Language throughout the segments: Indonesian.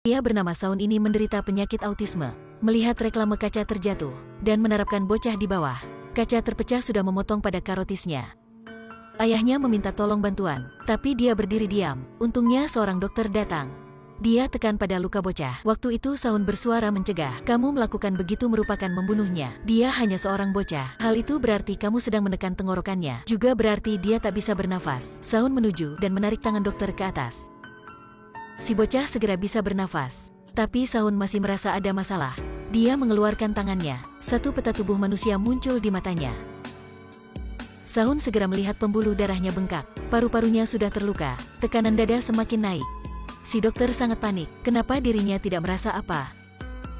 Pria bernama Saun ini menderita penyakit autisme. Melihat reklame kaca terjatuh dan menerapkan bocah di bawah, kaca terpecah sudah memotong pada karotisnya. Ayahnya meminta tolong bantuan, tapi dia berdiri diam. Untungnya seorang dokter datang. Dia tekan pada luka bocah. Waktu itu Saun bersuara mencegah, "Kamu melakukan begitu merupakan membunuhnya. Dia hanya seorang bocah. Hal itu berarti kamu sedang menekan tenggorokannya. Juga berarti dia tak bisa bernafas." Saun menuju dan menarik tangan dokter ke atas. Si bocah segera bisa bernafas. Tapi Saun masih merasa ada masalah. Dia mengeluarkan tangannya. Satu peta tubuh manusia muncul di matanya. Saun segera melihat pembuluh darahnya bengkak. Paru-parunya sudah terluka. Tekanan dada semakin naik. Si dokter sangat panik. Kenapa dirinya tidak merasa apa?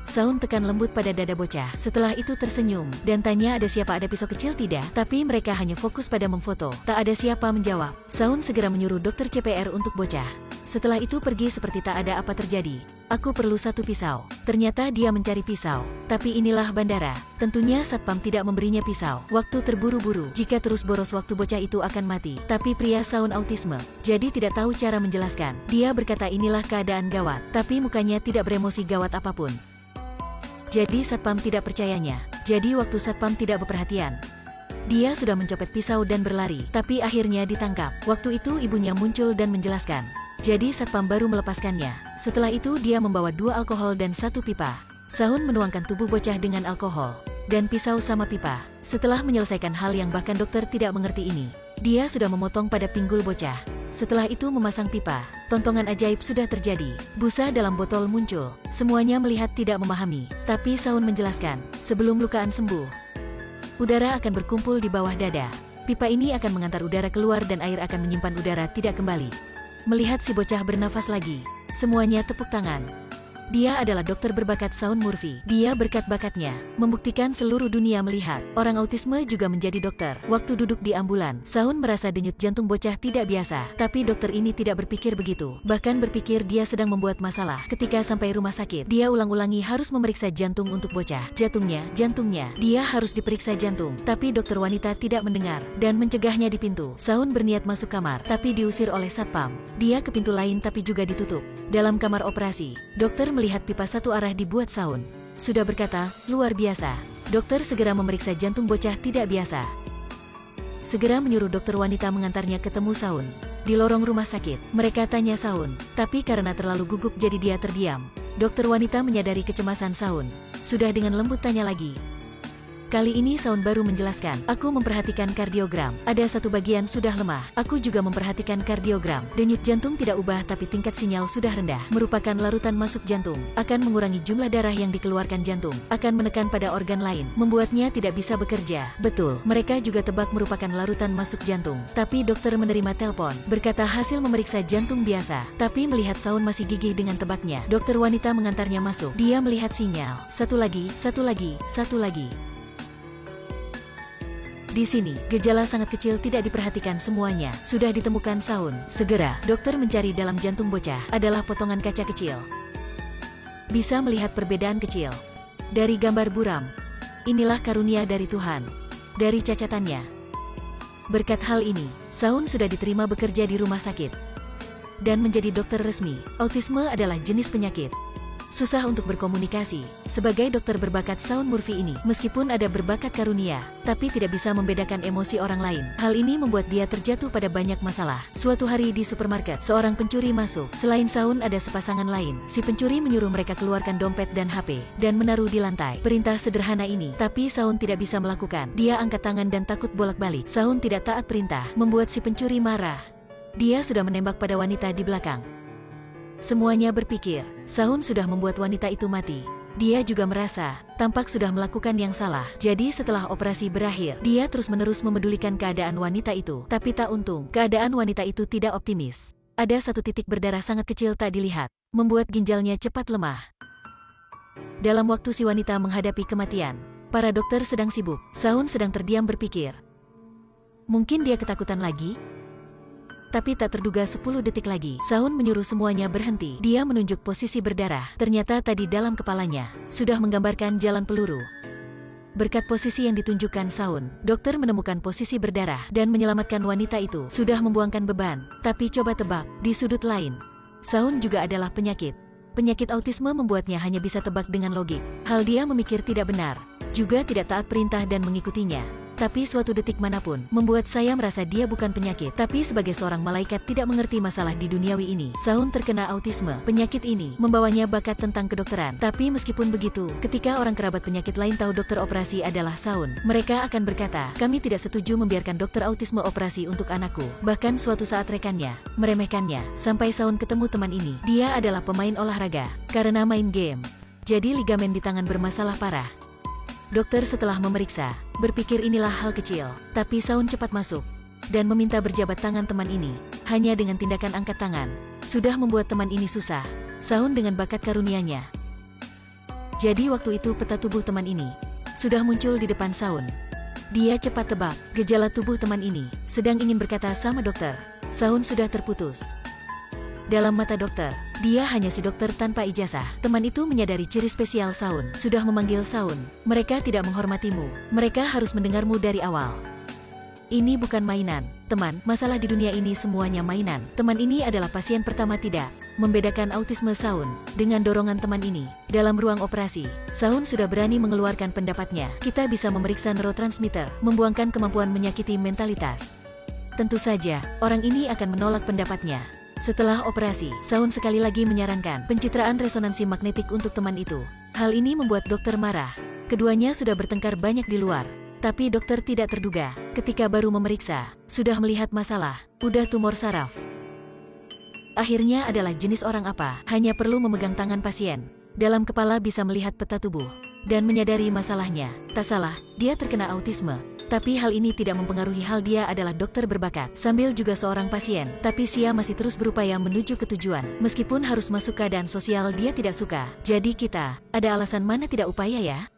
Saun tekan lembut pada dada bocah. Setelah itu tersenyum dan tanya ada siapa, ada pisau kecil tidak? Tapi mereka hanya fokus pada memfoto. Tak ada siapa menjawab. Saun segera menyuruh dokter CPR untuk bocah. Setelah itu pergi seperti tak ada apa terjadi. "Aku perlu satu pisau." Ternyata dia mencari pisau. Tapi inilah bandara. Tentunya satpam tidak memberinya pisau. Waktu terburu-buru. Jika terus boros waktu bocah itu akan mati. Tapi pria Saun autisme, jadi tidak tahu cara menjelaskan. Dia berkata inilah keadaan gawat. Tapi mukanya tidak beremosi gawat apapun. Jadi satpam tidak percayanya. Jadi waktu satpam tidak berperhatian, dia sudah mencopet pisau dan berlari. Tapi akhirnya ditangkap. Waktu itu ibunya muncul dan menjelaskan. Jadi satpam baru melepaskannya. Setelah itu dia membawa 2 alkohol dan 1 pipa. Saun menuangkan tubuh bocah dengan alkohol dan pisau sama pipa. Setelah menyelesaikan hal yang bahkan dokter tidak mengerti ini, dia sudah memotong pada pinggul bocah. Setelah itu memasang pipa. Tontonan ajaib sudah terjadi. Busa dalam botol muncul. Semuanya melihat tidak memahami. Tapi Saun menjelaskan, sebelum lukaan sembuh, udara akan berkumpul di bawah dada. Pipa ini akan mengantar udara keluar dan air akan menyimpan udara tidak kembali. Melihat si bocah bernafas lagi, semuanya tepuk tangan. Dia adalah dokter berbakat Saun Murphy. Dia berkat-bakatnya membuktikan seluruh dunia melihat orang autisme juga menjadi dokter. Waktu duduk di ambulan, Saun merasa denyut jantung bocah tidak biasa. Tapi dokter ini tidak berpikir begitu. Bahkan berpikir dia sedang membuat masalah. Ketika sampai rumah sakit, dia ulang-ulangi harus memeriksa jantung untuk bocah. Jantungnya. Dia harus diperiksa jantung. Tapi dokter wanita tidak mendengar dan mencegahnya di pintu. Saun berniat masuk kamar, tapi diusir oleh satpam. Dia ke pintu lain tapi juga ditutup. Dalam kamar operasi, dokter melihat pipa satu arah dibuat Saun. Sudah berkata, luar biasa. Dokter segera memeriksa jantung bocah tidak biasa. Segera menyuruh dokter wanita mengantarnya ketemu Saun. Di lorong rumah sakit, mereka tanya Saun. Tapi karena terlalu gugup jadi dia terdiam. Dokter wanita menyadari kecemasan Saun. Sudah dengan lembut tanya lagi. Kali ini Saun baru menjelaskan, "Aku memperhatikan kardiogram. Ada satu bagian sudah lemah. Aku juga memperhatikan kardiogram. Denyut jantung tidak ubah tapi tingkat sinyal sudah rendah. Merupakan larutan masuk jantung. Akan mengurangi jumlah darah yang dikeluarkan jantung. Akan menekan pada organ lain. Membuatnya tidak bisa bekerja." Betul, mereka juga tebak merupakan larutan masuk jantung. Tapi dokter menerima telepon. Berkata hasil memeriksa jantung biasa. Tapi melihat Saun masih gigih dengan tebaknya, dokter wanita mengantarnya masuk. Dia melihat sinyal. Satu lagi. Di sini, gejala sangat kecil tidak diperhatikan semuanya. Sudah ditemukan Saun. Segera, dokter mencari dalam jantung bocah. Adalah potongan kaca kecil. Bisa melihat perbedaan kecil. Dari gambar buram. Inilah karunia dari Tuhan. Dari cacatannya. Berkat hal ini, Saun sudah diterima bekerja di rumah sakit. Dan menjadi dokter resmi. Autisme adalah jenis penyakit susah untuk berkomunikasi. Sebagai dokter berbakat Saun Murphy ini, meskipun ada berbakat karunia, tapi tidak bisa membedakan emosi orang lain. Hal ini membuat dia terjatuh pada banyak masalah. Suatu hari di supermarket, seorang pencuri masuk. Selain Saun ada sepasangan lain. Si pencuri menyuruh mereka keluarkan dompet dan HP, dan menaruh di lantai. Perintah sederhana ini, tapi Saun tidak bisa melakukan. Dia angkat tangan dan takut bolak-balik. Saun tidak taat perintah, membuat si pencuri marah. Dia sudah menembak pada wanita di belakang. Semuanya berpikir, Saun sudah membuat wanita itu mati. Dia juga merasa, tampak sudah melakukan yang salah. Jadi setelah operasi berakhir, dia terus-menerus memedulikan keadaan wanita itu. Tapi tak untung, keadaan wanita itu tidak optimis. Ada satu titik berdarah sangat kecil tak dilihat, membuat ginjalnya cepat lemah. Dalam waktu si wanita menghadapi kematian, para dokter sedang sibuk. Saun sedang terdiam berpikir. Mungkin dia ketakutan lagi? Tapi tak terduga 10 detik lagi, Saun menyuruh semuanya berhenti. Dia menunjuk posisi berdarah. Ternyata tadi dalam kepalanya sudah menggambarkan jalan peluru. Berkat posisi yang ditunjukkan Saun, dokter menemukan posisi berdarah dan menyelamatkan wanita itu. Sudah membuangkan beban. Tapi coba tebak, di sudut lain, Saun juga adalah penyakit. Penyakit autisme membuatnya hanya bisa tebak dengan logik. Hal dia memikir tidak benar, juga tidak taat perintah dan mengikutinya. Tapi suatu detik manapun, membuat saya merasa dia bukan penyakit. Tapi sebagai seorang malaikat tidak mengerti masalah di duniawi ini. Saun terkena autisme. Penyakit ini membawanya bakat tentang kedokteran. Tapi meskipun begitu, ketika orang kerabat penyakit lain tahu dokter operasi adalah Saun, mereka akan berkata, kami tidak setuju membiarkan dokter autisme operasi untuk anakku. Bahkan suatu saat rekannya meremehkannya. Sampai Saun ketemu teman ini. Dia adalah pemain olahraga. Karena main game, jadi ligamen di tangan bermasalah parah. Dokter setelah memeriksa, berpikir inilah hal kecil, tapi Saun cepat masuk dan meminta berjabat tangan teman ini. Hanya dengan tindakan angkat tangan, sudah membuat teman ini susah. Saun dengan bakat karunianya. Jadi waktu itu peta tubuh teman ini sudah muncul di depan Saun. Dia cepat tebak gejala tubuh teman ini, sedang ingin berkata sama dokter. Saun sudah terputus. Dalam mata dokter, dia hanya si dokter tanpa ijazah. Teman itu menyadari ciri spesial Saun. Sudah memanggil Saun. Mereka tidak menghormatimu. Mereka harus mendengarmu dari awal. Ini bukan mainan, teman. Masalah di dunia ini semuanya mainan. Teman ini adalah pasien pertama tidak membedakan autisme Saun. Dengan dorongan teman ini, dalam ruang operasi, Saun sudah berani mengeluarkan pendapatnya. Kita bisa memeriksa neurotransmitter, membuangkan kemampuan menyakiti mentalitas. Tentu saja, orang ini akan menolak pendapatnya. Setelah operasi, Saun sekali lagi menyarankan pencitraan resonansi magnetik untuk teman itu. Hal ini membuat dokter marah. Keduanya sudah bertengkar banyak di luar. Tapi dokter tidak terduga, ketika baru memeriksa, sudah melihat masalah, udah tumor saraf. Akhirnya adalah jenis orang apa, hanya perlu memegang tangan pasien. Dalam kepala bisa melihat peta tubuh, dan menyadari masalahnya. Tak salah, dia terkena autisme. Tapi hal ini tidak mempengaruhi hal dia adalah dokter berbakat, sambil juga seorang pasien. Tapi Sia masih terus berupaya menuju ke tujuan. Meskipun harus masuk keadaan sosial dia tidak suka. Jadi kita, ada alasan mana tidak upaya ya?